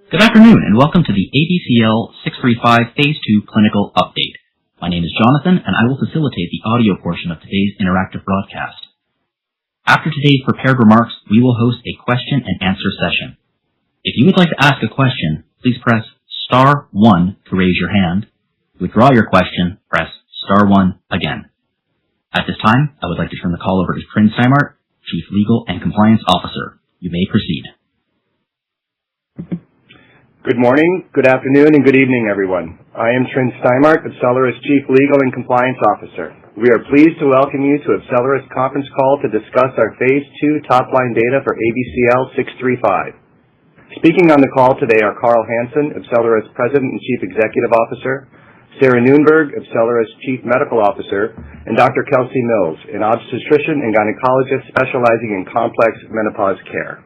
Good afternoon and welcome to the ABCL635 Phase 2 Clinical Update. My name is Jonathan and I will facilitate the audio portion of today's interactive broadcast. After today's prepared remarks, we will host a question and answer session. If you would like to ask a question, please press *1 to raise your hand. To withdraw your question, press *1 again. At this time, I would like to turn the call over to Trinh Steinmark, Chief Legal and Compliance Officer. You may proceed. Good morning, good afternoon, and good evening, everyone. I am Trinh Steinmark, AbCellera's Chief Legal and Compliance Officer. We are pleased to welcome you to AbCellera's conference call to discuss our Phase 2 top-line data for ABCL635. Speaking on the call today are Carl Hansen, AbCellera's President and Chief Executive Officer, Sarah Noonberg, AbCellera's Chief Medical Officer, and Dr. Kelsey Mills, an obstetrician and gynecologist specializing in complex menopause care.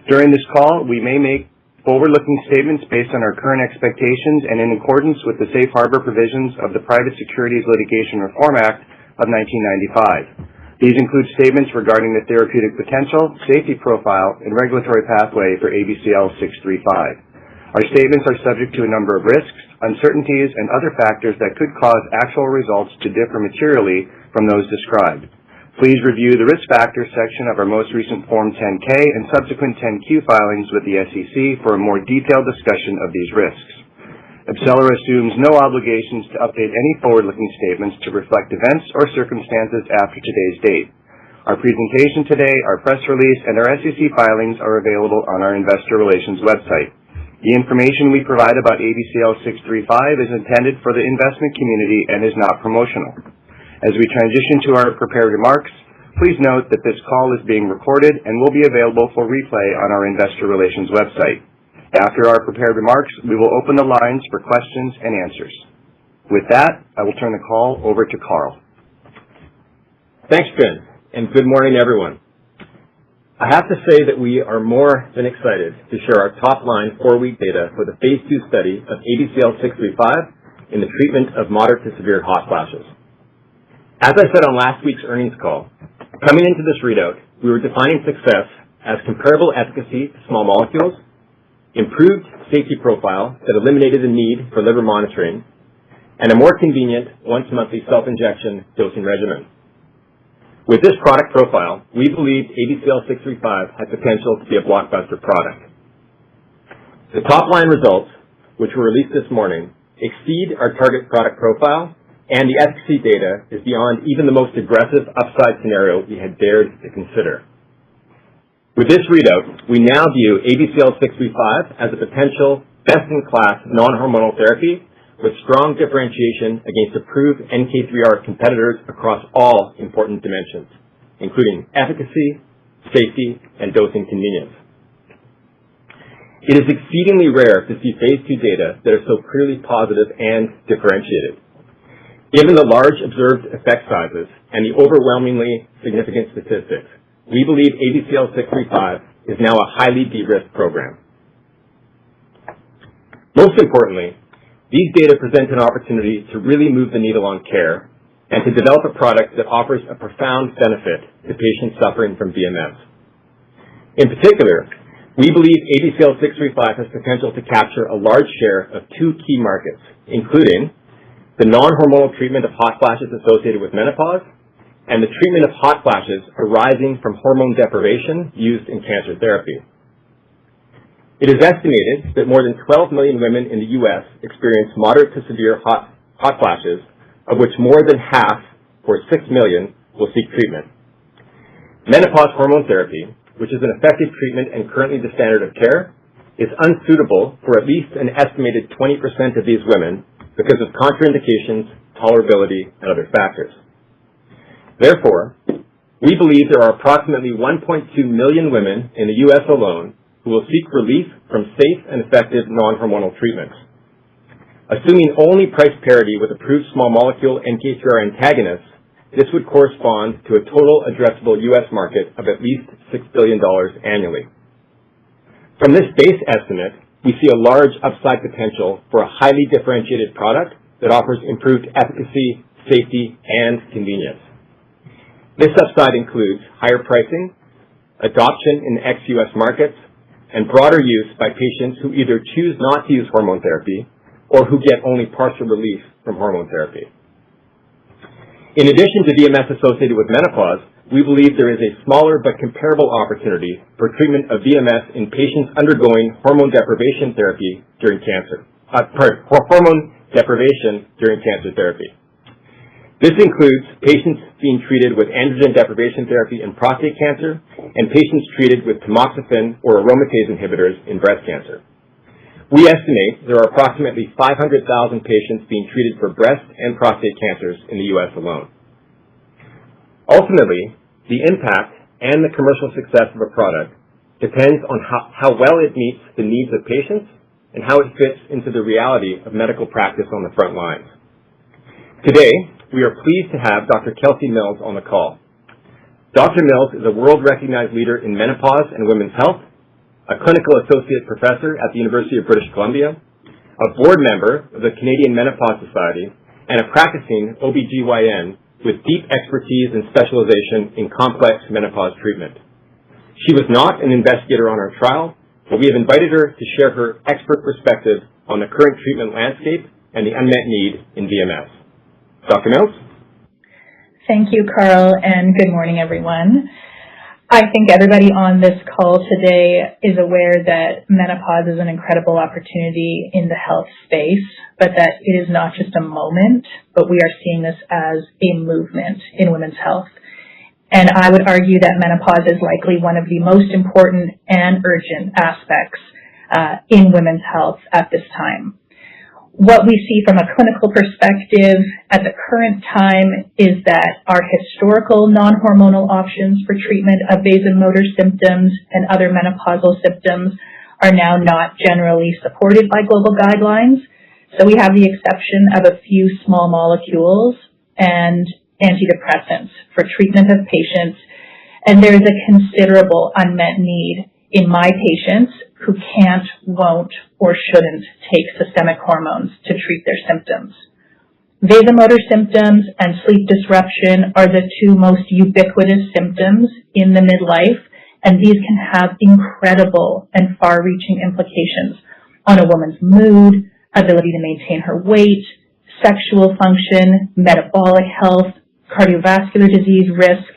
During this call, we may make forward-looking statements based on our current expectations and in accordance with the safe harbor provisions of the Private Securities Litigation Reform Act of 1995. These include statements regarding the therapeutic potential, safety profile, and regulatory pathway for ABCL635. Our statements are subject to a number of risks, uncertainties, and other factors that could cause actual results to differ materially from those described. Please review the Risk Factors section of our most recent Form 10-K and subsequent 10-Q filings with the SEC for a more detailed discussion of these risks. AbCellera assumes no obligations to update any forward-looking statements to reflect events or circumstances after today's date. Our presentation today, our press release, and our SEC filings are available on our Investor Relations website. The information we provide about ABCL635 is intended for the investment community and is not promotional. As we transition to our prepared remarks, please note that this call is being recorded and will be available for replay on our Investor Relations website. After our prepared remarks, we will open the lines for questions and answers. With that, I will turn the call over to Carl. Thanks, Trinh, and good morning, everyone. I have to say that we are more than excited to share our top-line 4-week data for the Phase 2 study of ABCL635 in the treatment of moderate to severe hot flashes. As I said on last week's earnings call, coming into this readout, we were defining success as comparable efficacy to small molecules, improved safety profile that eliminated the need for liver monitoring, and a more convenient once-monthly self-injection dosing regimen. With this product profile, we believe ABCL635 has potential to be a blockbuster product. The top-line results, which were released this morning, exceed our target product profile, and the efficacy data is beyond even the most aggressive upside scenario we had dared to consider. With this readout, we now view ABCL635 as a potential best-in-class non-hormonal therapy with strong differentiation against approved NK3R competitors across all important dimensions, including efficacy, safety, and dosing convenience. It is exceedingly rare to see Phase 2 data that are so clearly positive and differentiated. Given the large observed effect sizes and the overwhelmingly significant statistics, we believe ABCL635 is now a highly de-risked program. Most importantly, these data present an opportunity to really move the needle on care and to develop a product that offers a profound benefit to patients suffering from VMS. In particular, we believe ABCL635 has potential to capture a large share of 2 key markets, including the non-hormonal treatment of hot flashes associated with menopause, and the treatment of hot flashes arising from hormone deprivation used in cancer therapy. It is estimated that more than 12 million women in the U.S. experience moderate to severe hot flashes, of which more than half, or 6 million, will seek treatment. Menopause hormone therapy, which is an effective treatment and currently the standard of care, is unsuitable for at least an estimated 20% of these women because of contraindications, tolerability, and other factors. Therefore, we believe there are approximately 1.2 million women in the U.S. alone who will seek relief from safe and effective non-hormonal treatments. Assuming only price parity with approved small molecule NK3R antagonists, this would correspond to a total addressable U.S. market of at least $6 billion annually. From this base estimate, we see a large upside potential for a highly differentiated product that offers improved efficacy, safety, and convenience. This upside includes higher pricing, adoption in ex-US markets, and broader use by patients who either choose not to use hormone therapy or who get only partial relief from hormone therapy. In addition to VMS associated with menopause, we believe there is a smaller but comparable opportunity for treatment of VMS in patients undergoing hormone deprivation therapy during cancer. Hormone deprivation during cancer therapy. This includes patients being treated with androgen deprivation therapy in prostate cancer and patients treated with tamoxifen or aromatase inhibitors in breast cancer. We estimate there are approximately 500,000 patients being treated for breast and prostate cancers in the U.S. alone. Ultimately, the impact and the commercial success of a product depends on how well it meets the needs of patients and how it fits into the reality of medical practice on the front lines. Today, we are pleased to have Dr. Kelsey Mills on the call. Dr. Mills is a world-recognized leader in menopause and women's health, a clinical associate professor at the University of British Columbia, a board member of the Canadian Menopause Society, and a practicing OBGYN with deep expertise and specialization in complex menopause treatment. She was not an investigator on our trial, but we have invited her to share her expert perspective on the current treatment landscape and the unmet need in VMS. Dr. Mills? Thank you, Carl, and good morning, everyone. I think everybody on this call today is aware that menopause is an incredible opportunity in the health space, but that it is not just a moment, but we are seeing this as a movement in women's health. And I would argue that menopause is likely one of the most important and urgent aspects in women's health at this time. What we see from a clinical perspective at the current time is that our historical non-hormonal options for treatment of vasomotor symptoms and other menopausal symptoms are now not generally supported by global guidelines. So we have the exception of a few small molecules and antidepressants for treatment of patients, and there is a considerable unmet need in my patients who can't, won't, or shouldn't take systemic hormones to treat their symptoms. Vasomotor symptoms and sleep disruption are the two most ubiquitous symptoms in the midlife, and these can have incredible and far-reaching implications on a woman's mood, ability to maintain her weight, sexual function, metabolic health, cardiovascular disease risk,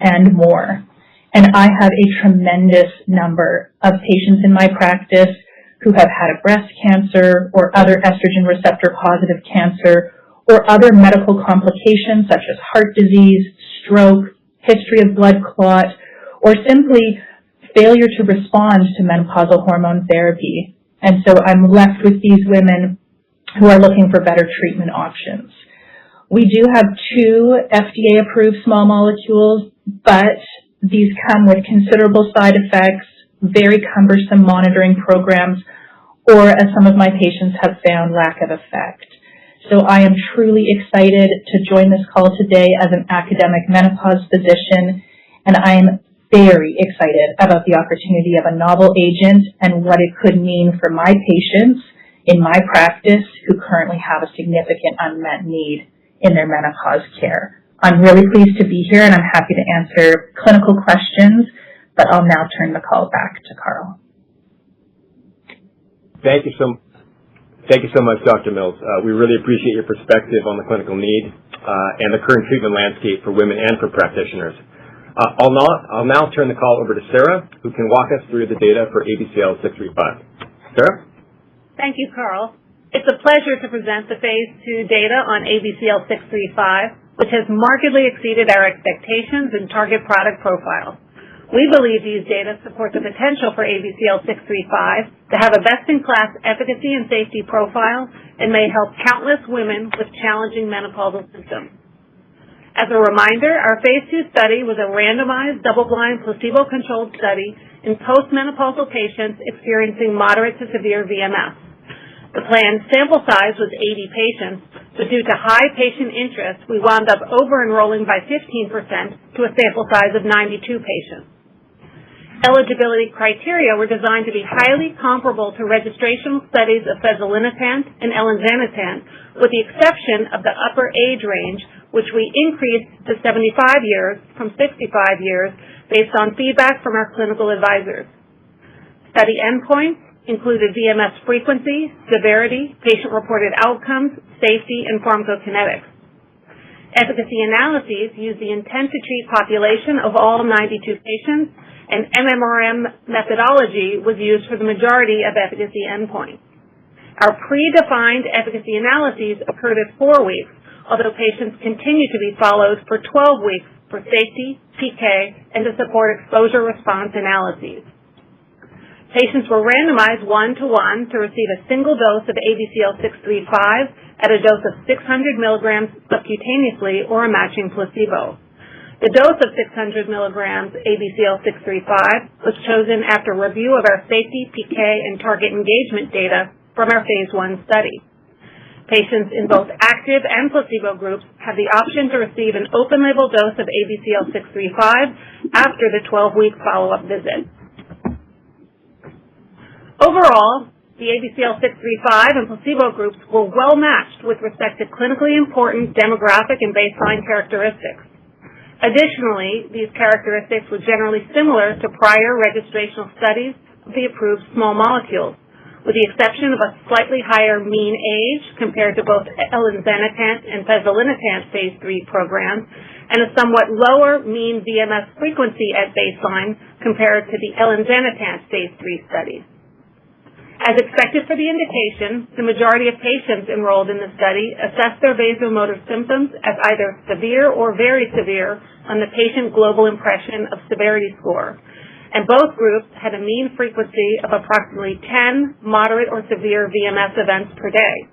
and more. And I have a tremendous number of patients in my practice who have had a breast cancer or other estrogen receptor positive cancer or other medical complications such as heart disease, stroke, history of blood clot, or simply failure to respond to menopausal hormone therapy. And so I'm left with these women who are looking for better treatment options. We do have 2 FDA-approved small molecules, but these come with considerable side effects, very cumbersome monitoring programs, or as some of my patients have found, lack of effect. So I am truly excited to join this call today as an academic menopause physician, and I am very excited about the opportunity of a novel agent and what it could mean for my patients in my practice who currently have a significant unmet need in their menopause care. I'm really pleased to be here, and I'm happy to answer clinical questions, but I'll now turn the call back to Carl. Thank you so much, Dr. Mills. We really appreciate your perspective on the clinical need and the current treatment landscape for women and for practitioners. I'll now turn the call over to Sarah, who can walk us through the data for ABCL635. Sarah? Thank you, Carl. It's a pleasure to present the Phase 2 data on ABCL635, which has markedly exceeded our expectations and target product profile. We believe these data support the potential for ABCL635 to have a best-in-class efficacy and safety profile and may help countless women with challenging menopausal symptoms. As a reminder, our Phase 2 study was a randomized, double-blind, placebo-controlled study in postmenopausal patients experiencing moderate to severe VMS. The planned sample size was 80 patients, but due to high patient interest, we wound up over-enrolling by 15% to a sample size of 92 patients. Eligibility criteria were designed to be highly comparable to registrational studies of fezolinetant and elinzanetant, with the exception of the upper age range, which we increased to 75 years from 65 years based on feedback from our clinical advisors. Study endpoints included VMS frequency, severity, patient-reported outcomes, safety, and pharmacokinetics. Efficacy analyses used the intent-to-treat population of all 92 patients, and MMRM methodology was used for the majority of efficacy endpoints. Our predefined efficacy analyses occurred at 4 weeks, although patients continued to be followed for 12 weeks for safety, PK, and to support exposure-response analyses. Patients were randomized 1-to-1 to receive a single dose of ABCL635 at a dose of 600 milligrams subcutaneously or a matching placebo. The dose of 600 milligrams ABCL635 was chosen after review of our safety, PK, and target engagement data from our Phase 1 study. Patients in both active and placebo groups have the option to receive an open-label dose of ABCL635 after the 12-week follow-up visit. Overall, the ABCL635 and placebo groups were well matched with respect to clinically important demographic and baseline characteristics. Additionally, these characteristics were generally similar to prior registrational studies of the approved small molecules, with the exception of a slightly higher mean age compared to both elinzanetant and fezolinetant Phase 3 programs, and a somewhat lower mean VMS frequency at baseline compared to the elinzanetant Phase 3 studies. As expected for the indication, the majority of patients enrolled in the study assessed their vasomotor symptoms as either severe or very severe on the Patient Global Impression of Severity score, and both groups had a mean frequency of approximately 10 moderate or severe VMS events per day.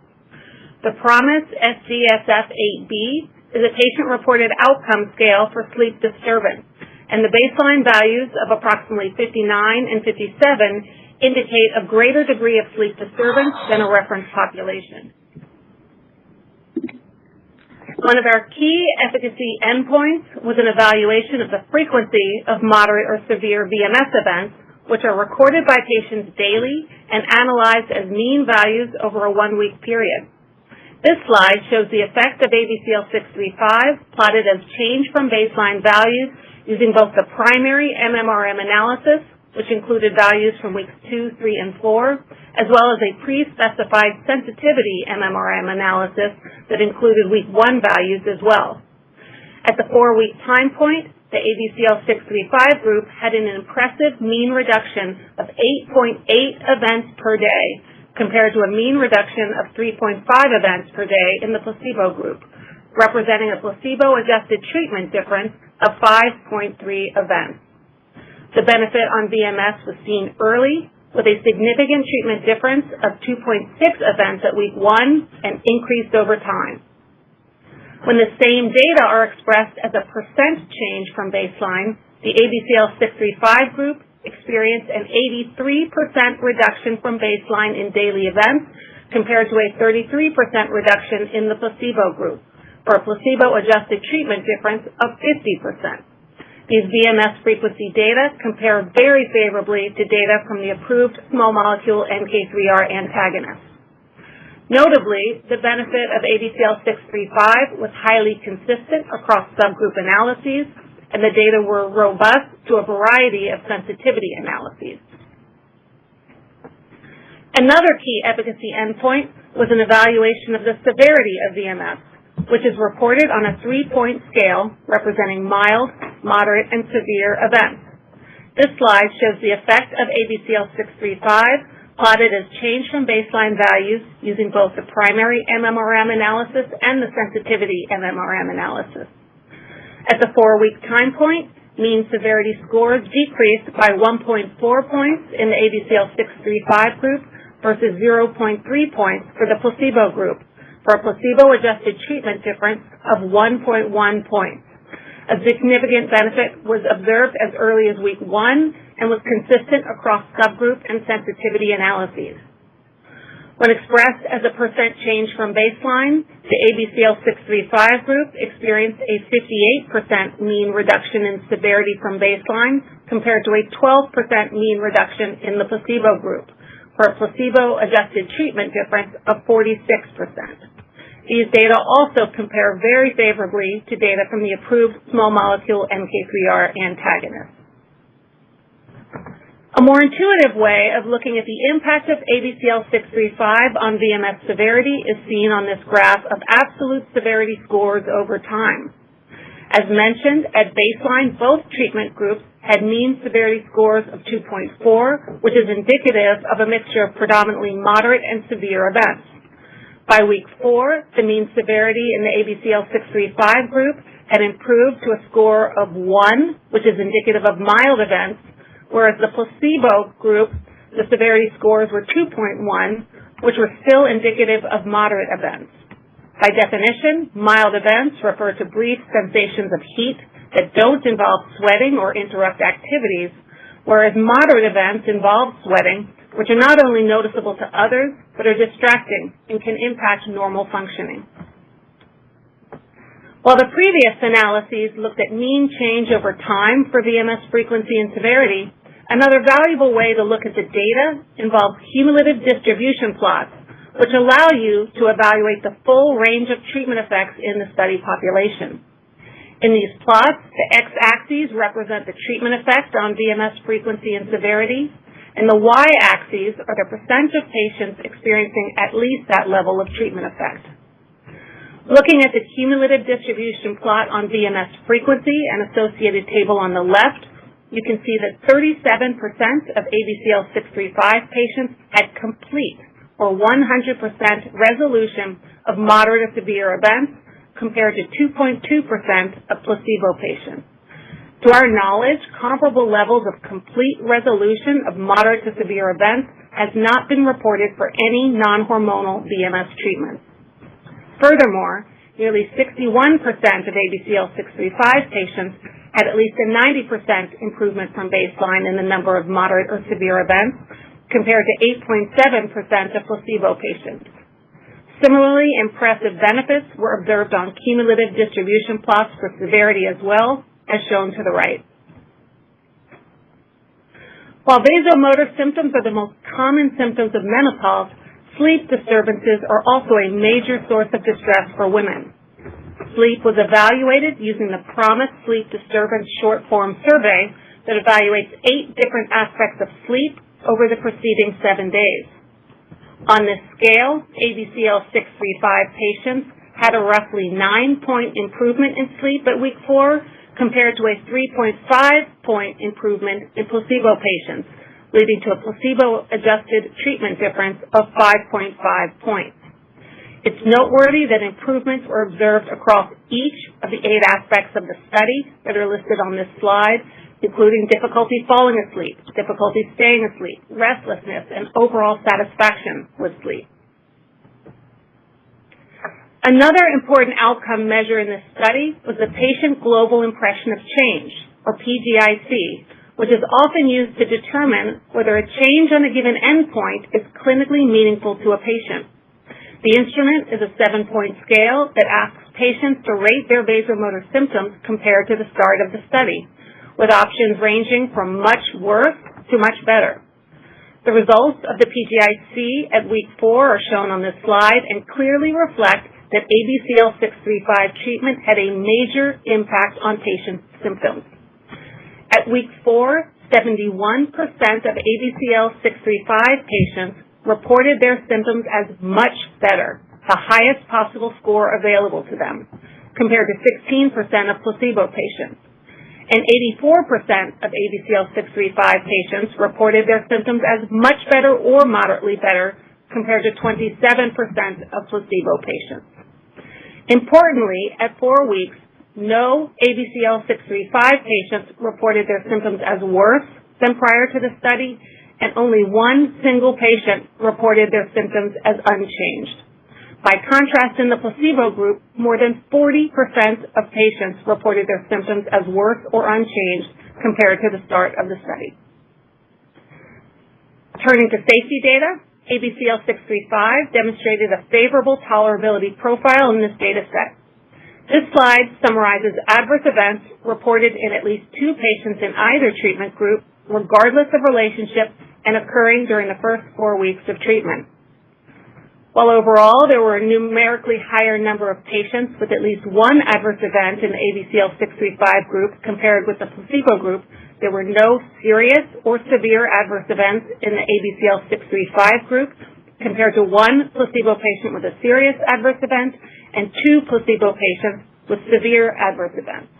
The PROMIS SDSF-8B is a patient-reported outcome scale for sleep disturbance, and the baseline values of approximately 59 and 57 indicate a greater degree of sleep disturbance than a reference population. One of our key efficacy endpoints was an evaluation of the frequency of moderate or severe VMS events, which are recorded by patients daily and analyzed as mean values over a 1-week period. This slide shows the effect of ABCL635 plotted as change from baseline values using both the primary MMRM analysis, which included values from weeks 2, 3, and 4, as well as a pre-specified sensitivity MMRM analysis that included week 1 values as well. At the 4-week time point, the ABCL635 group had an impressive mean reduction of 8.8 events per day, compared to a mean reduction of 3.5 events per day in the placebo group, representing a placebo-adjusted treatment difference of 5.3 events. The benefit on VMS was seen early, with a significant treatment difference of 2.6 events at week 1 and increased over time. When the same data are expressed as a percent change from baseline, the ABCL635 group experienced an 83% reduction from baseline in daily events compared to a 33% reduction in the placebo group, for a placebo-adjusted treatment difference of 50%. These VMS frequency data compare very favorably to data from the approved small molecule NK3R antagonists. Notably, the benefit of ABCL635 was highly consistent across subgroup analyses, and the data were robust to a variety of sensitivity analyses. Another key efficacy endpoint was an evaluation of the severity of VMS, which is reported on a 3-point scale representing mild, moderate, and severe events. This slide shows the effect of ABCL635 plotted as change from baseline values using both the primary MMRM analysis and the sensitivity MMRM analysis. At the 4-week time point, mean severity scores decreased by 1.4 points in the ABCL635 group versus 0.3 points for the placebo group, for a placebo-adjusted treatment difference of 1.1 points. A significant benefit was observed as early as week 1 and was consistent across subgroup and sensitivity analyses. When expressed as a percent change from baseline, the ABCL635 group experienced a 58% mean reduction in severity from baseline compared to a 12% mean reduction in the placebo group, for a placebo-adjusted treatment difference of 46%. These data also compare very favorably to data from the approved small molecule NK3R antagonist. A more intuitive way of looking at the impact of ABCL635 on VMS severity is seen on this graph of absolute severity scores over time. As mentioned, at baseline, both treatment groups had mean severity scores of 2.4, which is indicative of a mixture of predominantly moderate and severe events. By week 4, the mean severity in the ABCL635 group had improved to a score of 1, which is indicative of mild events, whereas the placebo group, the severity scores were 2.1, which were still indicative of moderate events. By definition, mild events refer to brief sensations of heat that don't involve sweating or interrupt activities, whereas moderate events involve sweating, which are not only noticeable to others, but are distracting and can impact normal functioning. While the previous analyses looked at mean change over time for VMS frequency and severity, another valuable way to look at the data involves cumulative distribution plots, which allow you to evaluate the full range of treatment effects in the study population. In these plots, the x-axes represent the treatment effect on VMS frequency and severity, and the y-axes are the percent of patients experiencing at least that level of treatment effect. Looking at the cumulative distribution plot on VMS frequency and associated table on the left, you can see that 37% of ABCL635 patients had complete or 100% resolution of moderate to severe events compared to 2.2% of placebo patients. To our knowledge, comparable levels of complete resolution of moderate to severe events has not been reported for any non-hormonal VMS treatments. Furthermore, nearly 61% of ABCL635 patients had at least a 90% improvement from baseline in the number of moderate or severe events, compared to 8.7% of placebo patients. Similarly, impressive benefits were observed on cumulative distribution plots for severity as well, as shown to the right. While vasomotor symptoms are the most common symptoms of menopause, sleep disturbances are also a major source of distress for women. Sleep was evaluated using the PROMIS Sleep Disturbance Short-Form Survey that evaluates 8 different aspects of sleep over the preceding 7 days. On this scale, ABCL635 patients had a roughly 9-point improvement in sleep at week 4 compared to a 3.5-point improvement in placebo patients, leading to a placebo-adjusted treatment difference of 5.5 points. It's noteworthy that improvements were observed across each of the 8 aspects of the study that are listed on this slide, including difficulty falling asleep, difficulty staying asleep, restlessness, and overall satisfaction with sleep. Another important outcome measure in this study was the Patient Global Impression of Change, or PGIC, which is often used to determine whether a change on a given endpoint is clinically meaningful to a patient. The instrument is a 7-point scale that asks patients to rate their vasomotor symptoms compared to the start of the study, with options ranging from much worse to much better. The results of the PGIC at week 4 are shown on this slide and clearly reflect that ABCL635 treatment had a major impact on patient symptoms. At week 4, 71% of ABCL635 patients reported their symptoms as much better, the highest possible score available to them, compared to 16% of placebo patients. And 84% of ABCL635 patients reported their symptoms as much better or moderately better, compared to 27% of placebo patients. Importantly, at 4 weeks, no ABCL635 patients reported their symptoms as worse than prior to the study, and only one single patient reported their symptoms as unchanged. By contrast, in the placebo group, more than 40% of patients reported their symptoms as worse or unchanged compared to the start of the study. Turning to safety data, ABCL635 demonstrated a favorable tolerability profile in this data set. This slide summarizes adverse events reported in at least 2 patients in either treatment group, regardless of relationship, and occurring during the first 4 weeks of treatment. While overall there were a numerically higher number of patients with at least one adverse event in the ABCL635 group compared with the placebo group, there were no serious or severe adverse events in the ABCL635 group, compared to 1 placebo patient with a serious adverse event and 2 placebo patients with severe adverse events.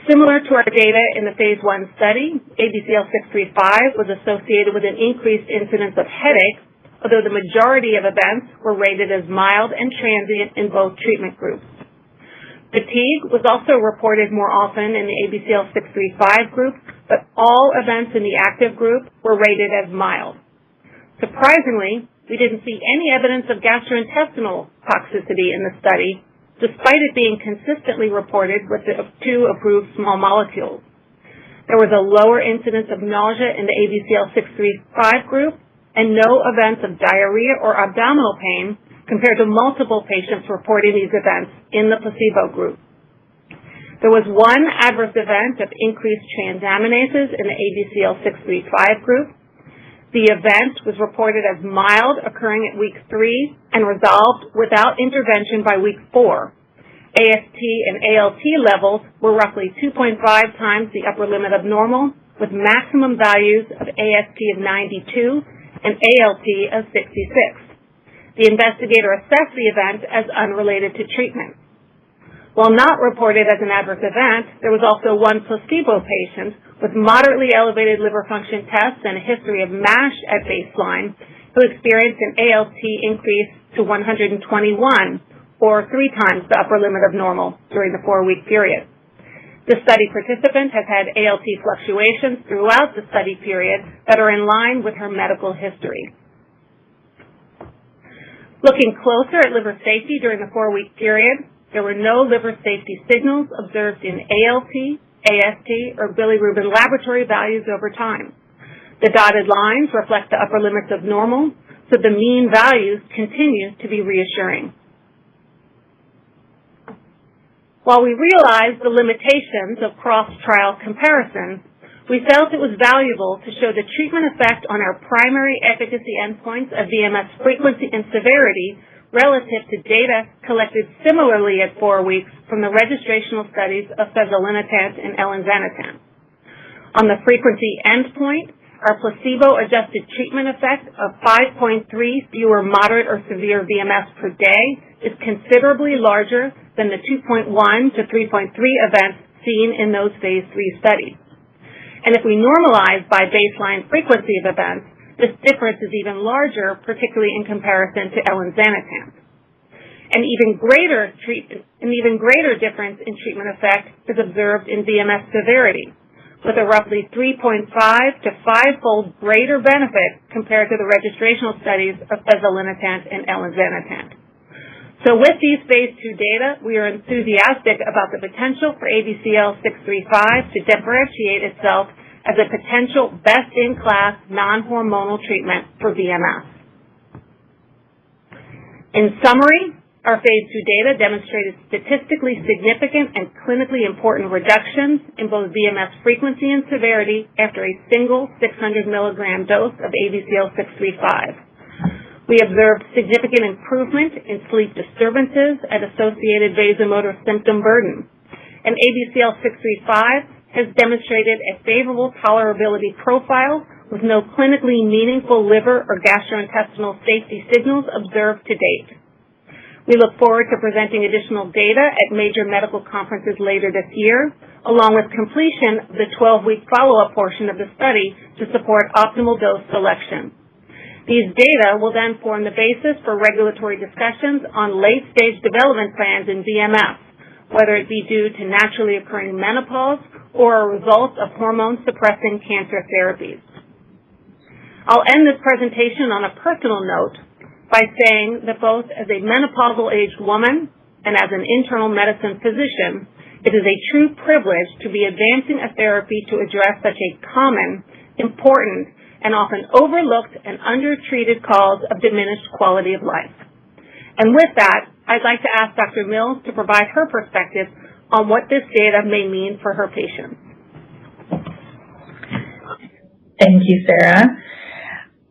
Similar to our data in the phase 1 study, ABCL635 was associated with an increased incidence of headache, although the majority of events were rated as mild and transient in both treatment groups. Fatigue was also reported more often in the ABCL635 group, but all events in the active group were rated as mild. Surprisingly, we didn't see any evidence of gastrointestinal toxicity in the study, despite it being consistently reported with the 2 approved small molecules. There was a lower incidence of nausea in the ABCL635 group and no events of diarrhea or abdominal pain compared to multiple patients reporting these events in the placebo group. There was 1 adverse event of increased transaminases in the ABCL635 group. The event was reported as mild, occurring at week 3 and resolved without intervention by week 4. AST and ALT levels were roughly 2.5 times the upper limit of normal, with maximum values of AST of 92 and ALT of 66. The investigator assessed the event as unrelated to treatment. While not reported as an adverse event, there was also 1 placebo patient with moderately elevated liver function tests and a history of MASH at baseline who experienced an ALT increase to 121, or 3 times the upper limit of normal during the 4-week period. The study participant has had ALT fluctuations throughout the study period that are in line with her medical history. Looking closer at liver safety during the 4-week period, there were no liver safety signals observed in ALT, AST, or bilirubin laboratory values over time. The dotted lines reflect the upper limits of normal, so the mean values continue to be reassuring. While we realize the limitations of cross-trial comparisons, we felt it was valuable to show the treatment effect on our primary efficacy endpoints of VMS frequency and severity relative to data collected similarly at 4 weeks from the registrational studies of fezolinetant and elinzanetant. On the frequency endpoint, our placebo-adjusted treatment effect of 5.3 fewer moderate or severe VMS per day is considerably larger than the 2.1 to 3.3 events seen in those phase 3 studies. And if we normalize by baseline frequency of events, this difference is even larger, particularly in comparison to elinzanetant. An even greater difference in treatment effect is observed in VMS severity, with a roughly 3.5 to 5-fold greater benefit compared to the registrational studies of fezolinetant and elinzanetant. So with these phase 2 data, we are enthusiastic about the potential for ABCL635 to differentiate itself as a potential best-in-class non-hormonal treatment for VMS. In summary, our phase 2 data demonstrated statistically significant and clinically important reductions in both VMS frequency and severity after a single 600 milligram dose of ABCL635. We observed significant improvement in sleep disturbances and associated vasomotor symptom burden. And ABCL635 has demonstrated a favorable tolerability profile with no clinically meaningful liver or gastrointestinal safety signals observed to date. We look forward to presenting additional data at major medical conferences later this year, along with completion of the 12-week follow-up portion of the study to support optimal dose selection. These data will then form the basis for regulatory discussions on late-stage development plans in VMS, whether it be due to naturally occurring menopause or a result of hormone-suppressing cancer therapies. I'll end this presentation on a personal note by saying that both as a menopausal-aged woman and as an internal medicine physician, it is a true privilege to be advancing a therapy to address such a common, important, and often overlooked and undertreated cause of diminished quality of life. And with that, I'd like to ask Dr. Mills to provide her perspective on what this data may mean for her patients. Thank you, Sarah.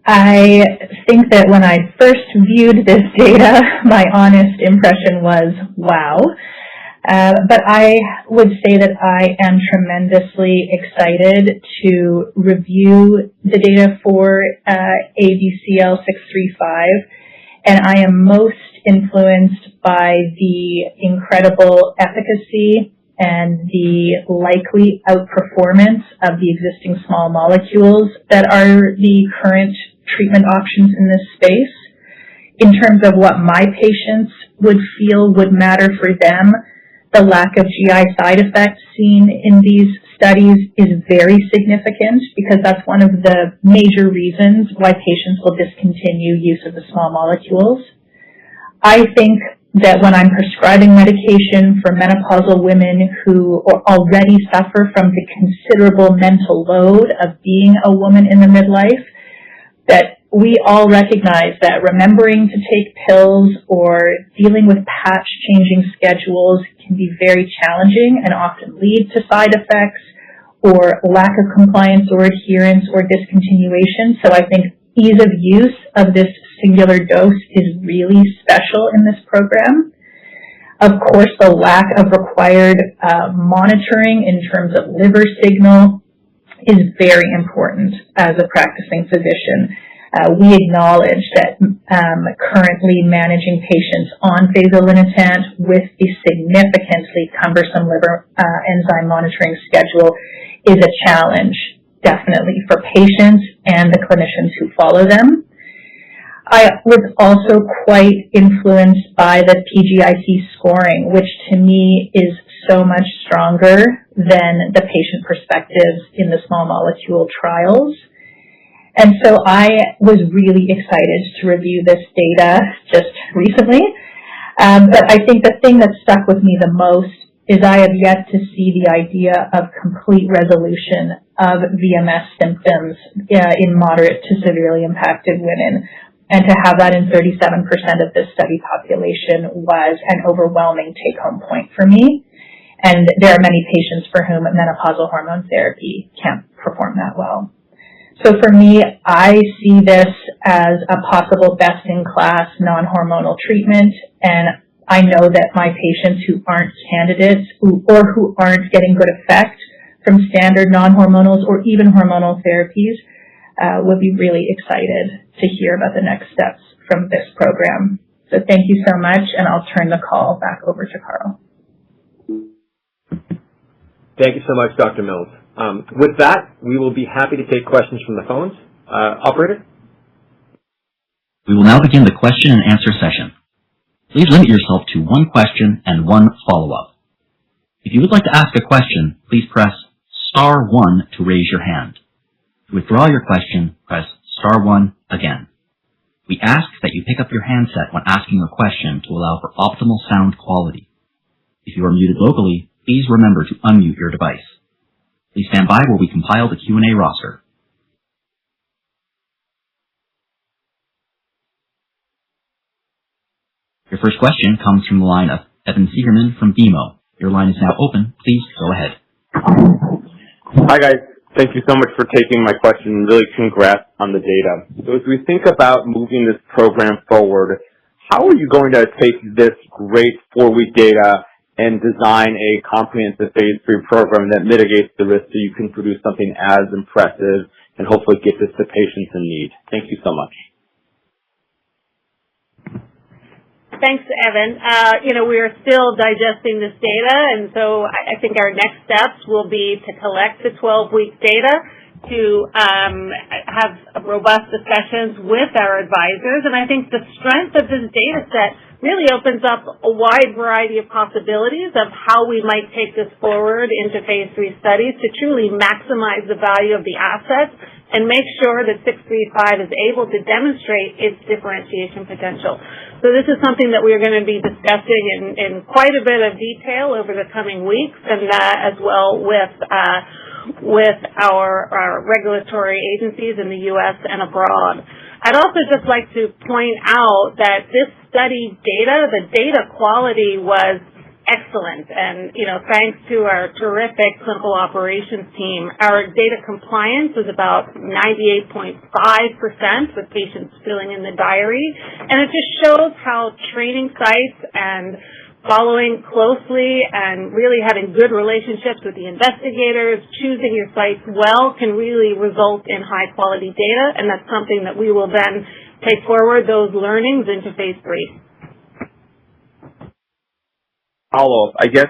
I think that when I first viewed this data, my honest impression was, wow. But I would say that I am tremendously excited to review the data for ABCL635, and I am most influenced by the incredible efficacy and the likely outperformance of the existing small molecules that are the current treatment options in this space. In terms of what my patients would feel would matter for them, the lack of GI side effects seen in these studies is very significant because that's one of the major reasons why patients will discontinue use of the small molecules. I think that when I'm prescribing medication for menopausal women who already suffer from the considerable mental load of being a woman in the midlife, that we all recognize that remembering to take pills or dealing with patch-changing schedules can be very challenging and often lead to side effects or lack of compliance or adherence or discontinuation. So I think ease of use of this singular dose is really special in this program. Of course, the lack of required monitoring in terms of liver signal is very important as a practicing physician. We acknowledge that currently managing patients on fezolinetant with the significantly cumbersome liver enzyme monitoring schedule is a challenge, definitely, for patients and the clinicians who follow them. I was also quite influenced by the PGIC scoring, which to me is so much stronger than the patient perspectives in the small molecule trials. And so I was really excited to review this data just recently. But I think the thing that stuck with me the most is I have yet to see the idea of complete resolution of VMS symptoms in moderate to severely impacted women. And to have that in 37% of this study population was an overwhelming take-home point for me. And there are many patients for whom menopausal hormone therapy can't perform that well. So for me, I see this as a possible best-in-class non-hormonal treatment, and I know that my patients who aren't candidates or who aren't getting good effect from standard non-hormonals or even hormonal therapies would be really excited to hear about the next steps from this program. So thank you so much, and I'll turn the call back over to Carl. Thank you so much, Dr. Mills. With that, we will be happy to take questions from the phones. Operator? We will now begin the question and answer session. Please limit yourself to one question and one follow-up. If you would like to ask a question, please press *1 to raise your hand. To withdraw your question, press *1 again. We ask that you pick up your handset when asking a question to allow for optimal sound quality. If you are muted locally, please remember to unmute your device. Please stand by while we compile the Q&A roster. Your first question comes from the line of Evan Seigerman from BMO. Your line is now open. Please go ahead. Hi, guys. Thank you so much for taking my question. Really congrats on the data. So as we think about moving this program forward, how are you going to take this great 4-week data and design a comprehensive phase 3 program that mitigates the risk so you can produce something as impressive and hopefully get this to patients in need? Thank you so much. Thanks, Evan. We are still digesting this data, and so I think our next steps will be to collect the 12-week data, to have robust discussions with our advisors, and I think the strength of this data set really opens up a wide variety of possibilities of how we might take this forward into phase 3 studies to truly maximize the value of the assets and make sure that 635 is able to demonstrate its differentiation potential. So this is something that we're going to be discussing in quite a bit of detail over the coming weeks, and as well with our regulatory agencies in the U.S. and abroad. I'd also just like to point out that this study data, the data quality was excellent, and thanks to our terrific clinical operations team, our data compliance was about 98.5% with patients filling in the diary, and it just shows how training sites and following closely and really having good relationships with the investigators, choosing your sites well can really result in high quality data, and that's something that we will then take forward those learnings into phase 3. Follow-up, I guess,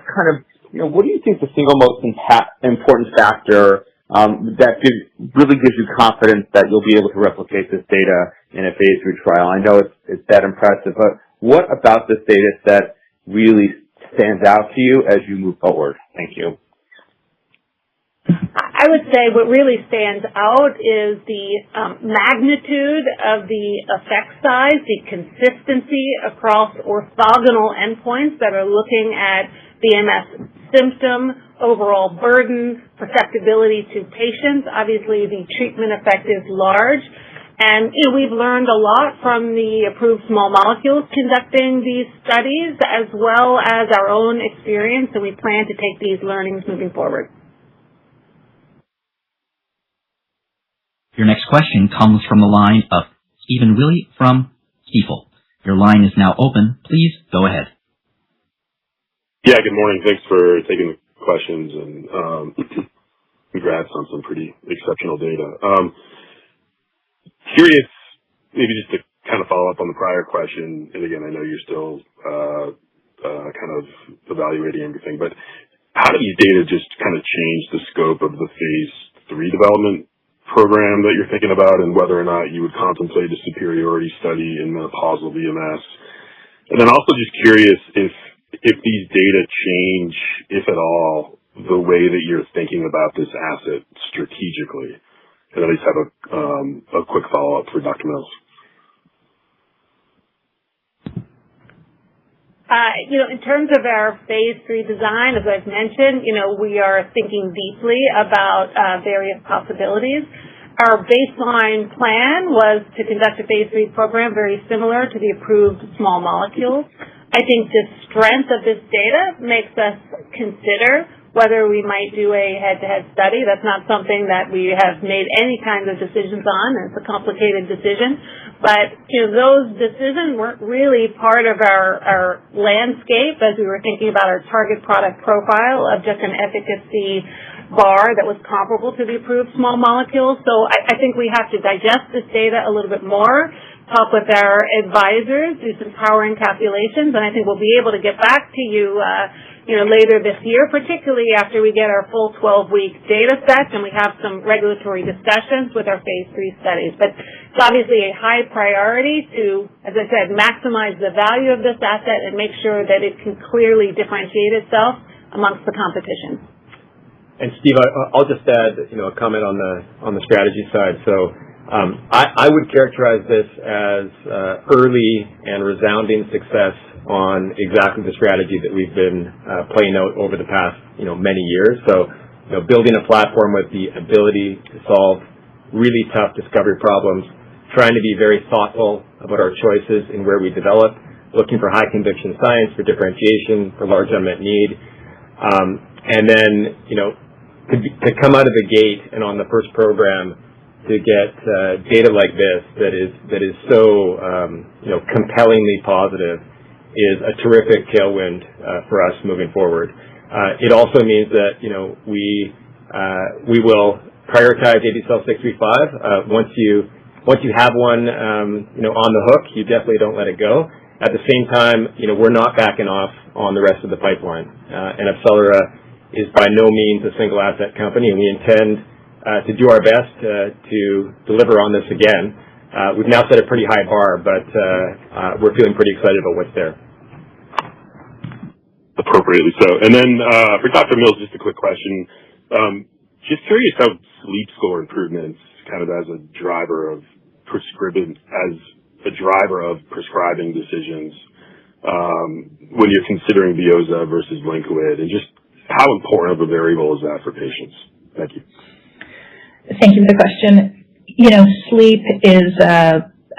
what do you think the single most important factor that really gives you confidence that you'll be able to replicate this data in a phase 3 trial? I know it's that impressive, but what about this data set really stands out to you as you move forward? Thank you. I would say what really stands out is the magnitude of the effect size, the consistency across orthogonal endpoints that are looking at VMS symptom, overall burden, perceptibility to patients. Obviously, the treatment effect is large. And we've learned a lot from the approved small molecules conducting these studies, as well as our own experience, and we plan to take these learnings moving forward. Your next question comes from the line of Stephen Willey from Stifel. Your line is now open. Please go ahead. Yeah, good morning. Thanks for taking the questions, and congrats on some pretty exceptional data. Curious, maybe just to kind of follow up on the prior question, and again, I know you're still kind of evaluating everything, but how do these data just kind of change the scope of the phase 3 development program that you're thinking about, and whether or not you would contemplate a superiority study in menopausal VMS? And then also just curious if these data change, if at all, the way that you're thinking about this asset strategically. And I just have a quick follow-up for Dr. Mills. In terms of our phase 3 design, as I've mentioned, we are thinking deeply about various possibilities. Our baseline plan was to conduct a phase 3 program very similar to the approved small molecules. I think the strength of this data makes us consider whether we might do a head-to-head study. That's not something that we have made any kind of decisions on. It's a complicated decision. But those decisions weren't really part of our landscape as we were thinking about our target product profile of just an efficacy bar that was comparable to the approved small molecules. So I think we have to digest this data a little bit more, talk with our advisors, do some powering calculations, and I think we'll be able to get back to you later this year, particularly after we get our full 12-week data set and we have some regulatory discussions with our phase 3 studies. But it's obviously a high priority to, as I said, maximize the value of this asset and make sure that it can clearly differentiate itself amongst the competition. And Steve, I'll just add, a comment on the strategy side. So I would characterize this as early and resounding success on exactly the strategy that we've been playing out over the past, many years. So, building a platform with the ability to solve really tough discovery problems, trying to be very thoughtful about our choices in where we develop, looking for high conviction science, for differentiation, for large unmet need, and then, to come out of the gate and on the first program to get data like this that is so compellingly positive is a terrific tailwind for us moving forward. It also means that we will prioritize ABCL635. Once you have one on the hook, you definitely don't let it go. At the same time, we're not backing off on the rest of the pipeline. And AbCellera is by no means a single asset company, and we intend to do our best to deliver on this again. We've now set a pretty high bar, but we're feeling pretty excited about what's there. Appropriately so. And then for Dr. Mills, just a quick question. Just curious how sleep score improvements kind of as a driver of prescribing decisions when you're considering Veoza versus Linquid, and just how important of a variable is that for patients? Thank you. Thank you for the question. Sleep is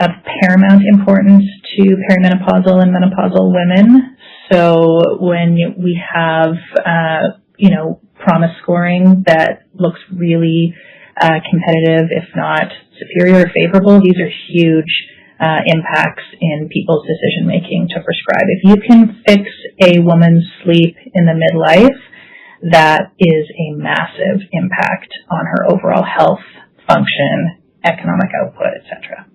of paramount importance to perimenopausal and menopausal women. So when we have, PROMIS scoring that looks really competitive, if not superior or favorable, these are huge impacts in people's decision-making to prescribe. If you can fix a woman's sleep in the midlife, that is a massive impact on her overall health, function, economic output, etc.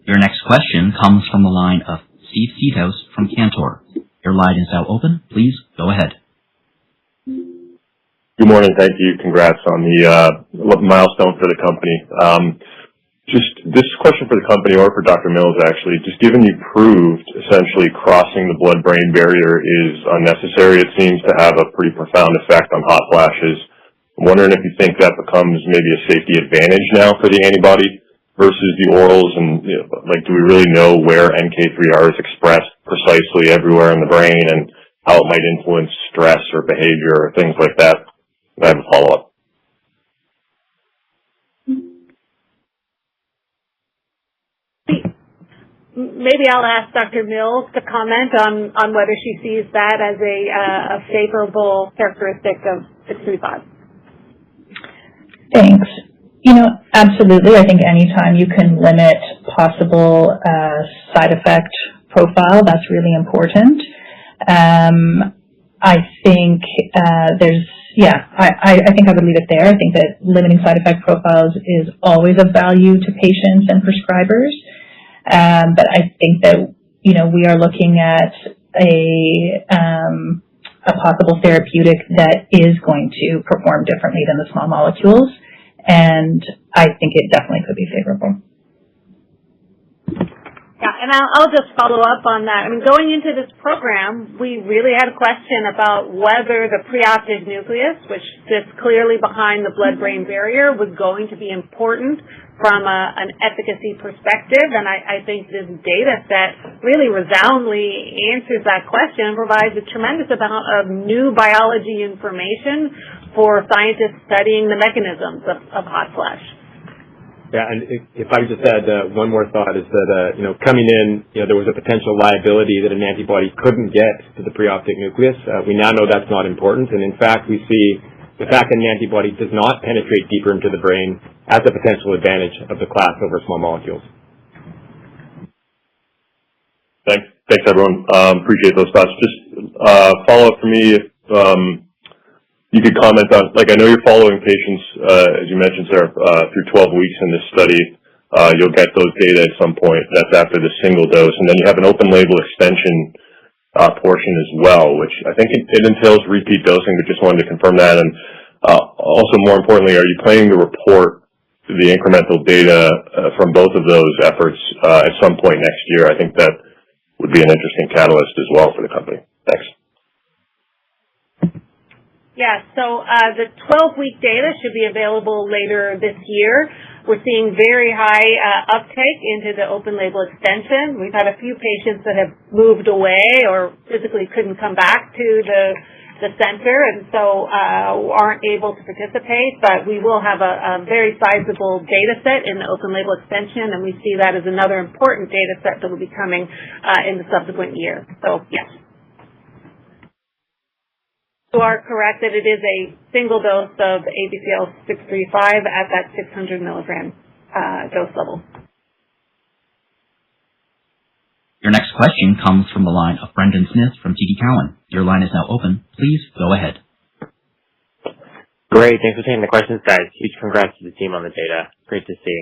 Your next question comes from the line of Steve Seedhouse from Cantor. Your line is now open. Please go ahead. Good morning. Thank you. Congrats on the milestone for the company. Just this question for the company or for Dr. Mills, actually, just given you proved essentially crossing the blood-brain barrier is unnecessary, it seems to have a pretty profound effect on hot flashes. I'm wondering if you think that becomes maybe a safety advantage now for the antibody versus the orals, and do we really know where NK3R is expressed precisely everywhere in the brain and how it might influence stress or behavior or things like that? I have a follow-up. Maybe I'll ask Dr. Mills to comment on whether she sees that as a favorable characteristic of 635. Thanks. Absolutely. I think anytime you can limit possible side effect profile, that's really important. I think I think I would leave it there. I think that limiting side effect profiles is always of value to patients and prescribers. But I think that, we are looking at a possible therapeutic that is going to perform differently than the small molecules. And I think it definitely could be favorable. Yeah, and I'll just follow up on that. I mean, going into this program, we really had a question about whether the preoptic nucleus, which sits clearly behind the blood-brain barrier, was going to be important from an efficacy perspective. And I think this data set really resoundingly answers that question and provides a tremendous amount of new biology information for scientists studying the mechanisms of hot flash. Yeah, and if I could just add one more thought is that, coming in, there was a potential liability that an antibody couldn't get to the preoptic nucleus. We now know that's not important, and in fact, we see the fact that an antibody does not penetrate deeper into the brain as a potential advantage of the class over small molecules. Thanks, everyone. Appreciate those thoughts. Just follow-up for me, if you could comment on, I know you're following patients, as you mentioned, Sarah, through 12 weeks in this study. You'll get those data at some point. That's after the single dose. And then you have an open-label extension portion as well, which I think it entails repeat dosing, but just wanted to confirm that. And also, more importantly, are you planning to report the incremental data from both of those efforts at some point next year? I think that would be an interesting catalyst as well for the company. Thanks. Yeah, so the 12-week data should be available later this year. We're seeing very high uptake into the open-label extension. We've had a few patients that have moved away or physically couldn't come back to the center, and so aren't able to participate. But we will have a very sizable data set in the open-label extension, and we see that as another important data set that will be coming in the subsequent year. So, yes. You are correct that it is a single dose of ABCL635 at that 600 milligram dose level. Your next question comes from the line of Brendan Smith from TD Cowen. Your line is now open. Please go ahead. Great. Thanks for taking the questions, guys. Huge congrats to the team on the data. Great to see.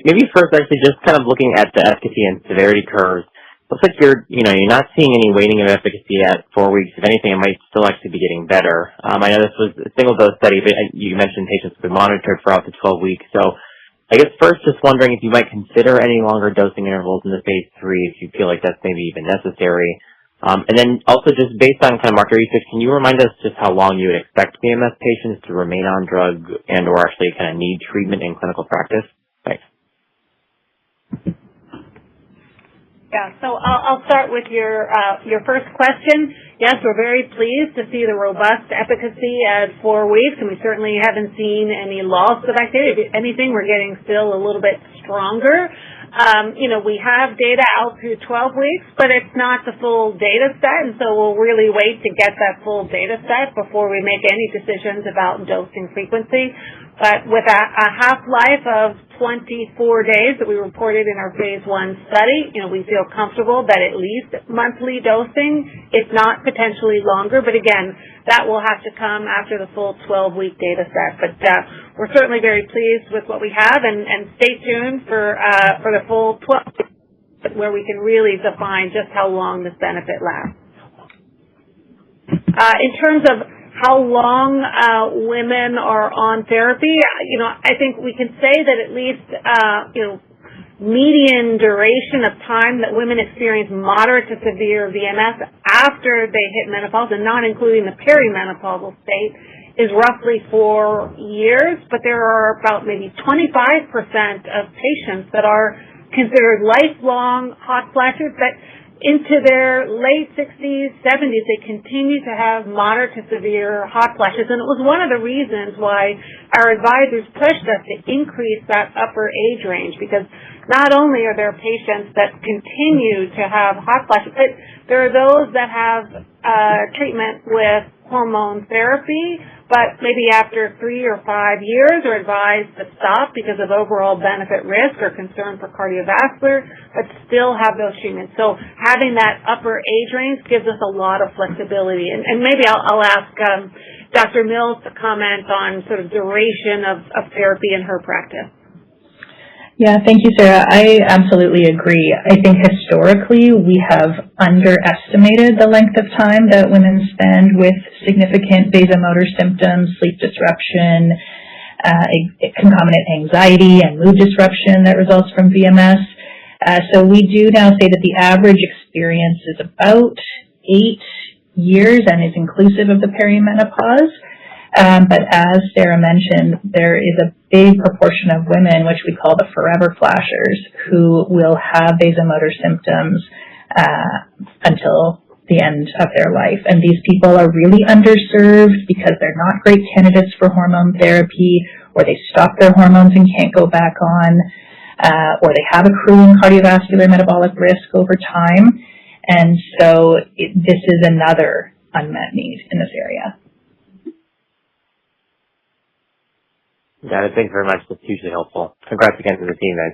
Maybe first, actually, just kind of looking at the efficacy and severity curves. Looks like you're not seeing any waning of efficacy at 4 weeks. If anything, it might still actually be getting better. I know this was a single dose study, but you mentioned patients have been monitored for out to 12 weeks. So I guess first, just wondering if you might consider any longer dosing intervals in the phase 3 if you feel like that's maybe even necessary. And then also just based on kind of market research, can you remind us just how long you would expect BMS patients to remain on drug and or actually kind of need treatment in clinical practice? Thanks. Yeah, so I'll start with your first question. Yes, we're very pleased to see the robust efficacy at 4 weeks, and we certainly haven't seen any loss of activity. If anything, we're getting still a little bit stronger. We have data out through 12 weeks, but it's not the full data set, and so we'll really wait to get that full data set before we make any decisions about dosing frequency. But with a half-life of 24 days that we reported in our phase 1 study, we feel comfortable that at least monthly dosing, if not potentially longer. But again, that will have to come after the full 12-week data set. But we're certainly very pleased with what we have, and stay tuned for the full 12 weeks where we can really define just how long this benefit lasts. In terms of how long women are on therapy, I think we can say that at least, median duration of time that women experience moderate to severe VMS after they hit menopause, and not including the perimenopausal state, is roughly 4 years. But there are about maybe 25% of patients that are considered lifelong hot flashes, but into their late 60s, 70s, they continue to have moderate to severe hot flashes. And it was one of the reasons why our advisors pushed us to increase that upper age range, because not only are there patients that continue to have hot flashes, but there are those that have treatment with hormone therapy, but maybe after 3 or 5 years are advised to stop because of overall benefit risk or concern for cardiovascular, but still have those treatments. So having that upper age range gives us a lot of flexibility. And maybe I'll ask Dr. Mills to comment on sort of duration of therapy in her practice. Yeah, thank you, Sarah. I absolutely agree. I think historically we have underestimated the length of time that women spend with significant vasomotor symptoms, sleep disruption, concomitant anxiety and mood disruption that results from VMS. So we do now say that the average experience is about 8 years and is inclusive of the perimenopause. But as Sarah mentioned, there is a big proportion of women, which we call the forever flashers, who will have vasomotor symptoms until the end of their life. And these people are really underserved because they're not great candidates for hormone therapy, or they stop their hormones and can't go back on, or they have accruing cardiovascular metabolic risk over time. And so this is another unmet need in this area. Got it. Thanks very much. That's hugely helpful. Congrats again to the team, guys.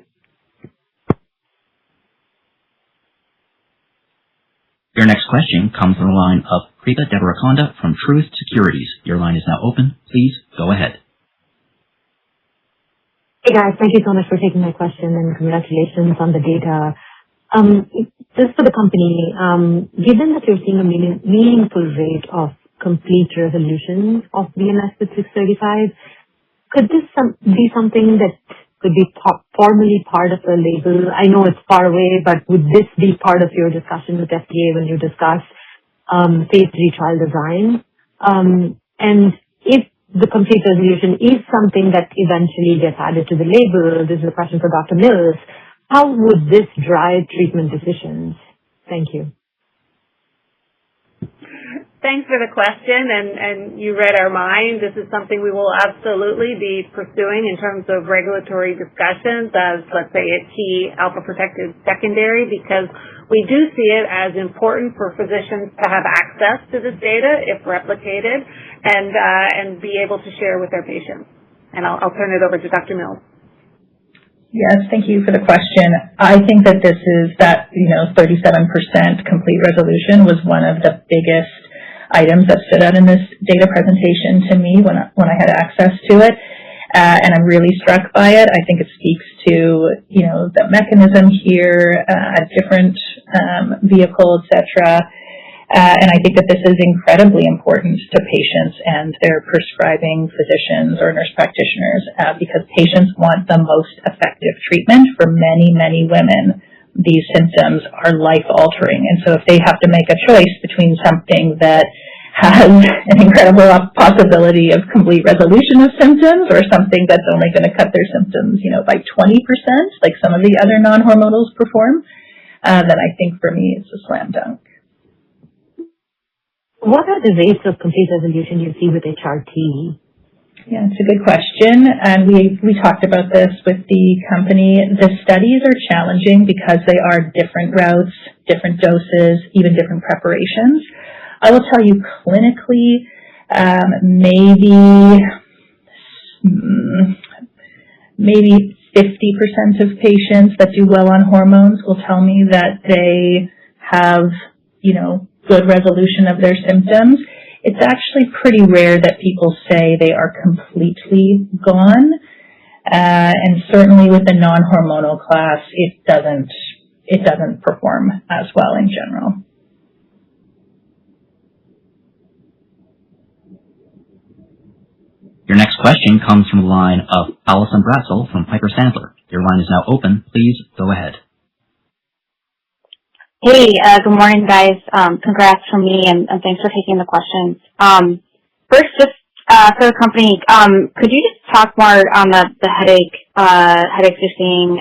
Your next question comes from the line of Kripa Devarakonda from Truist Securities. Your line is now open. Please go ahead. Hey guys, thank you so much for taking my question, and congratulations on the data. Just for the company, given that you're seeing a meaningful rate of complete resolution of VMS with 635, could this be something that could be formally part of the label? I know it's far away, but would this be part of your discussion with FDA when you discuss phase 3 trial design? And if the complete resolution is something that eventually gets added to the label, this is a question for Dr. Mills, how would this drive treatment decisions? Thank you. Thanks for the question, and you read our mind. This is something we will absolutely be pursuing in terms of regulatory discussions as, let's say, a key alpha-protected secondary, because we do see it as important for physicians to have access to this data if replicated and be able to share with their patients. And I'll turn it over to Dr. Mills. Yes, thank you for the question. I think that this is that, 37% complete resolution was one of the biggest items that stood out in this data presentation to me when I had access to it. And I'm really struck by it. I think it speaks to, the mechanism here, a different vehicle, etc. And I think that this is incredibly important to patients and their prescribing physicians or nurse practitioners, because patients want the most effective treatment. For many, many women, these symptoms are life-altering. And so if they have to make a choice between something that has an incredible possibility of complete resolution of symptoms or something that's only going to cut their symptoms, by 20%, like some of the other non-hormonals perform, then I think for me it's a slam dunk. What are the rates of complete resolution you see with HRT? Yeah, it's a good question, and we talked about this with the company. The studies are challenging because they are different routes, different doses, even different preparations. I will tell you clinically, maybe maybe 50% of patients that do well on hormones will tell me that they have, good resolution of their symptoms. It's actually pretty rare that people say they are completely gone. And certainly with the non-hormonal class, it doesn't perform as well in general. Your next question comes from the line of Allison Brassel from Piper Sandler. Your line is now open. Please go ahead. Hey, good morning, guys. Congrats from me, and thanks for taking the questions. First, just for the company, could you just talk more on the headaches you're seeing?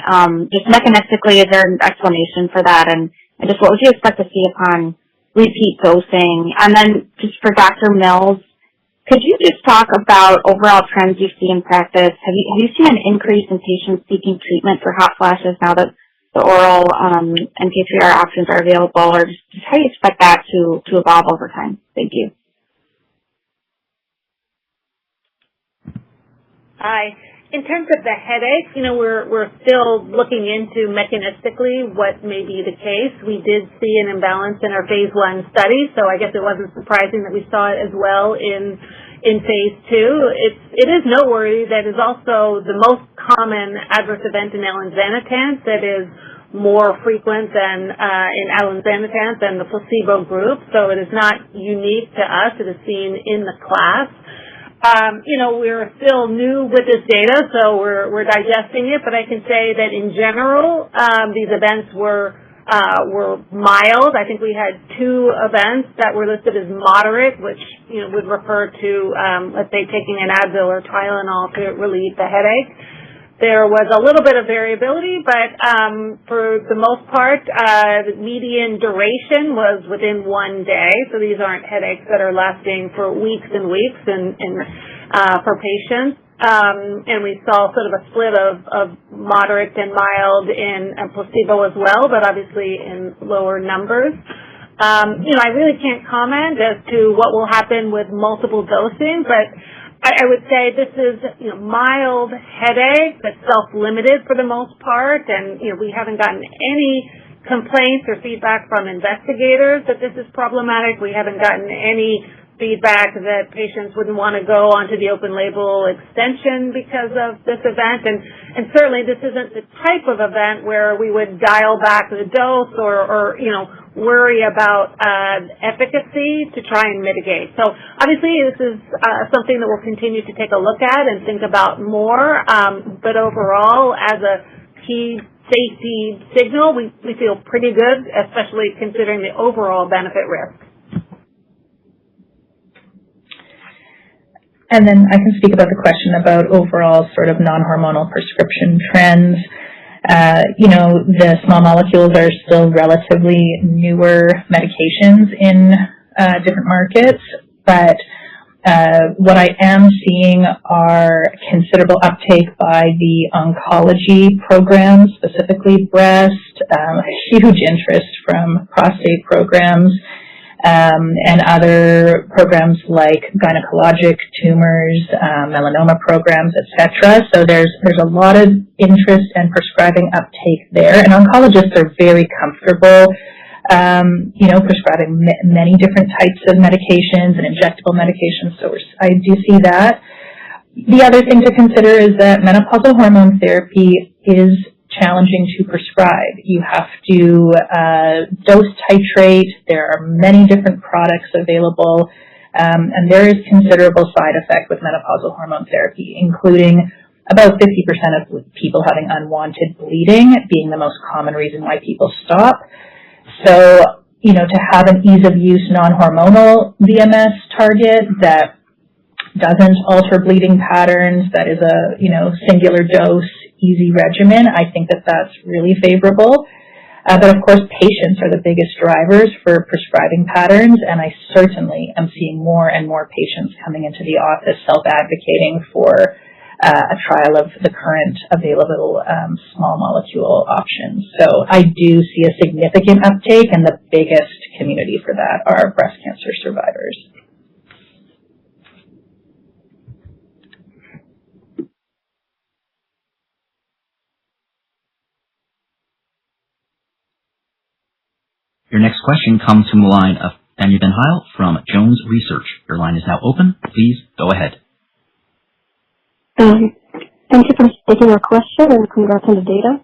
Just mechanistically, is there an explanation for that? And just what would you expect to see upon repeat dosing? And then just for Dr. Mills, could you just talk about overall trends you see in practice? Have you seen an increase in patients seeking treatment for hot flashes now that the oral NK3R options are available, or just how do you expect that to evolve over time? Thank you. Hi. In terms of the headache, we're still looking into mechanistically what may be the case. We did see an imbalance in our phase 1 study, so I guess it wasn't surprising that we saw it as well in phase 2. It is noteworthy that is also the most common adverse event in elinzanetant that is more frequent than in elinzanetant than the placebo group, so it is not unique to us. It is seen in the class. We're still new with this data, so we're digesting it, but I can say that in general, these events were mild. I think we had 2 events that were listed as moderate, which, would refer to, let's say, taking an Advil or Tylenol to relieve the headache. There was a little bit of variability, but for the most part, the median duration was within 1 day. So these aren't headaches that are lasting for weeks and weeks for patients. And we saw sort of a split of moderate and mild in placebo as well, but obviously in lower numbers. I really can't comment as to what will happen with multiple dosing, but I would say this is, mild headache that's self-limited for the most part, and, we haven't gotten any complaints or feedback from investigators that this is problematic. We haven't gotten any feedback that patients wouldn't want to go onto the open label extension because of this event, and certainly this isn't the type of event where we would dial back the dose or worry about efficacy to try and mitigate. So obviously this is something that we'll continue to take a look at and think about more, but overall as a key safety signal, we feel pretty good, especially considering the overall benefit risk. And then I can speak about the question about overall sort of non-hormonal prescription trends. The small molecules are still relatively newer medications in different markets, but what I am seeing are considerable uptake by the oncology programs, specifically breast, huge interest from prostate programs, and other programs like gynecologic tumors, melanoma programs, etc. So there's a lot of interest and prescribing uptake there, and oncologists are very comfortable, prescribing many different types of medications and injectable medications. So I do see that. The other thing to consider is that menopausal hormone therapy is challenging to prescribe. You have to dose titrate. There are many different products available, and there is considerable side effect with menopausal hormone therapy, including about 50% of people having unwanted bleeding being the most common reason why people stop. So, to have an ease of use non-hormonal VMS target that doesn't alter bleeding patterns, that is a, singular dose, easy regimen, I think that that's really favorable. But of course, patients are the biggest drivers for prescribing patterns, and I certainly am seeing more and more patients coming into the office self-advocating for a trial of the current available small molecule options. So I do see a significant uptake, and the biggest community for that are breast cancer survivors. Your next question comes from the line of Tanya Ben-Heil from Jones Research. Your line is now open. Please go ahead. Thank you for taking our question and congrats on the data.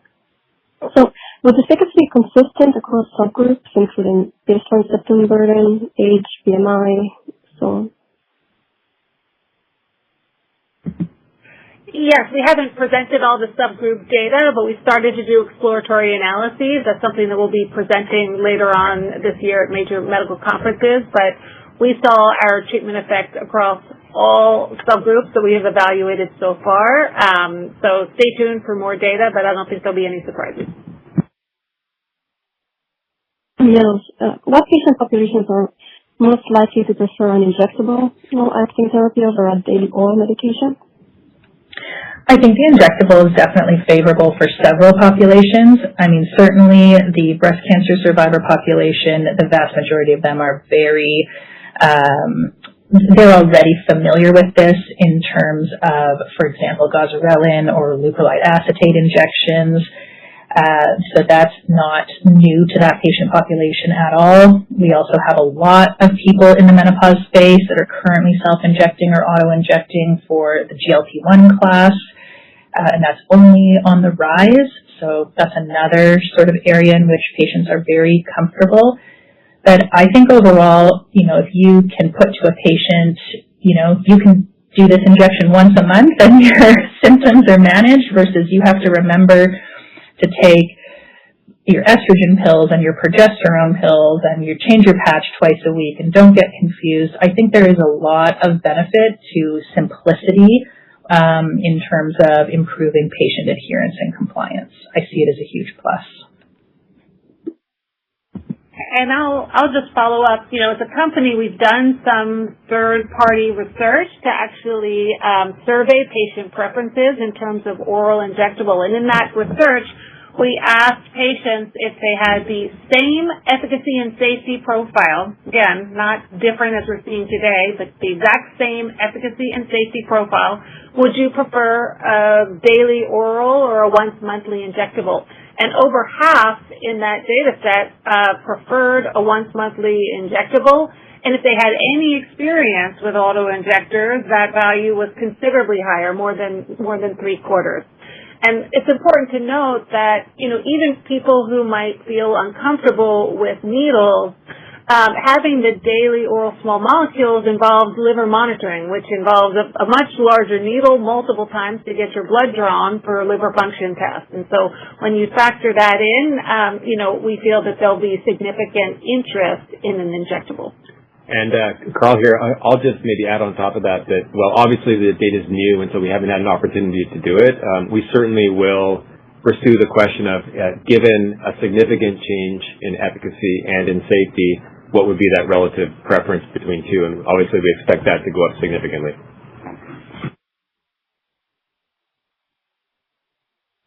So, was the efficacy consistent across subgroups, including baseline symptom burden, age, BMI, so on? Yes, we haven't presented all the subgroup data, but we started to do exploratory analyses. That's something that we'll be presenting later on this year at major medical conferences. But we saw our treatment effect across all subgroups that we have evaluated so far. So stay tuned for more data, but I don't think there'll be any surprises. Yes. What patient populations are most likely to prefer an injectable acting therapy over a daily oral medication? I think the injectable is definitely favorable for several populations. I mean, certainly the breast cancer survivor population, the vast majority of them are they're already familiar with this in terms of, for example, goserelin or leucolide acetate injections. So that's not new to that patient population at all. We also have a lot of people in the menopause space that are currently self-injecting or auto-injecting for the GLP-1 class. And that's only on the rise. So that's another sort of area in which patients are very comfortable. But I think overall, if you can put to a patient, you can do this injection once a month and your symptoms are managed versus you have to remember to take your estrogen pills and your progesterone pills and you change your patch twice a week, and don't get confused. I think there is a lot of benefit to simplicity in terms of improving patient adherence and compliance. I see it as a huge plus. And I'll just follow up. As a company, we've done some third-party research to actually survey patient preferences in terms of oral injectable. And in that research, we asked patients if they had the same efficacy and safety profile, again, not different as we're seeing today, but the exact same efficacy and safety profile. Would you prefer a daily oral or a once-monthly injectable? And over half in that data set preferred a once-monthly injectable. And if they had any experience with auto-injectors, that value was considerably higher, more than 3/4. And it's important to note that, even people who might feel uncomfortable with needles, having the daily oral small molecules involves liver monitoring, which involves a much larger needle multiple times to get your blood drawn for liver function tests. And so when you factor that in, we feel that there'll be significant interest in an injectable. And Carl here, I'll just maybe add on top of that, well, obviously the data is new, and so we haven't had an opportunity to do it. We certainly will pursue the question of, given a significant change in efficacy and in safety, what would be that relative preference between two? And obviously we expect that to go up significantly.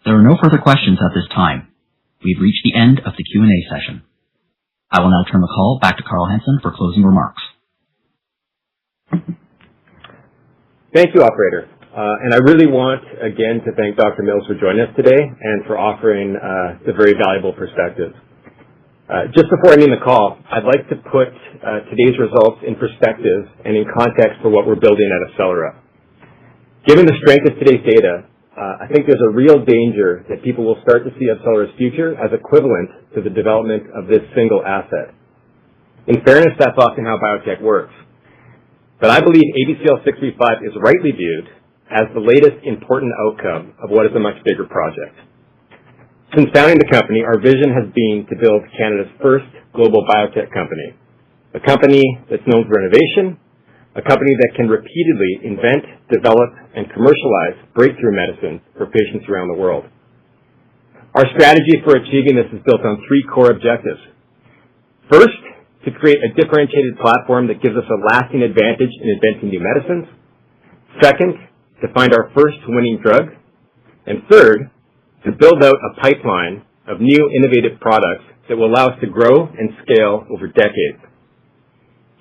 There are no further questions at this time. We've reached the end of the Q&A session. I will now turn the call back to Carl Hansen for closing remarks. Thank you, operator. And I really want, again, to thank Dr. Mills for joining us today and for offering the very valuable perspective. Just before ending the call, I'd like to put today's results in perspective and in context for what we're building at AbCellera. Given the strength of today's data, I think there's a real danger that people will start to see AbCellera's future as equivalent to the development of this single asset. In fairness, that's often how biotech works. But I believe ABCL635 is rightly viewed as the latest important outcome of what is a much bigger project. Since founding the company, our vision has been to build Canada's first global biotech company, a company that's known for innovation, a company that can repeatedly invent, develop, and commercialize breakthrough medicines for patients around the world. Our strategy for achieving this is built on 3 core objectives. First, to create a differentiated platform that gives us a lasting advantage in inventing new medicines. Second, to find our first winning drug. And third, to build out a pipeline of new innovative products that will allow us to grow and scale over decades.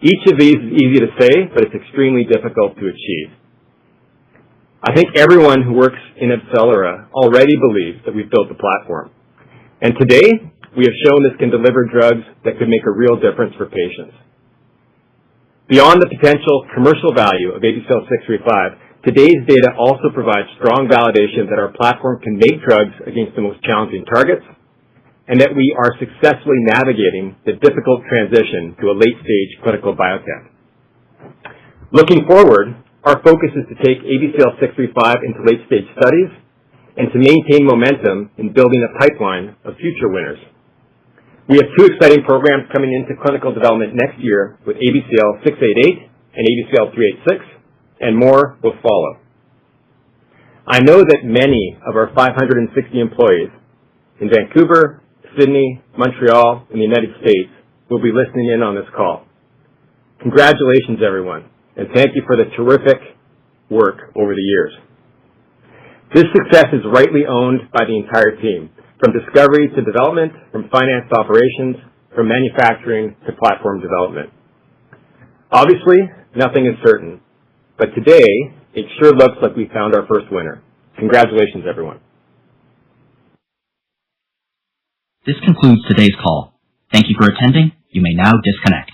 Each of these is easy to say, but it's extremely difficult to achieve. I think everyone who works in AbCellera already believes that we've built the platform. And today, we have shown this can deliver drugs that could make a real difference for patients. Beyond the potential commercial value of ABCL635, today's data also provides strong validation that our platform can make drugs against the most challenging targets, and that we are successfully navigating the difficult transition to a late-stage clinical biotech. Looking forward, our focus is to take ABCL635 into late-stage studies and to maintain momentum in building a pipeline of future winners. We have two exciting programs coming into clinical development next year with ABCL688 and ABCL386, and more will follow. I know that many of our 560 employees in Vancouver, Sydney, Montreal, and the United States will be listening in on this call. Congratulations, everyone, and thank you for the terrific work over the years. This success is rightly owned by the entire team, from discovery to development, from finance to operations, from manufacturing to platform development. Obviously, nothing is certain, but today, it sure looks like we found our first winner. Congratulations, everyone. This concludes today's call. Thank you for attending. You may now disconnect.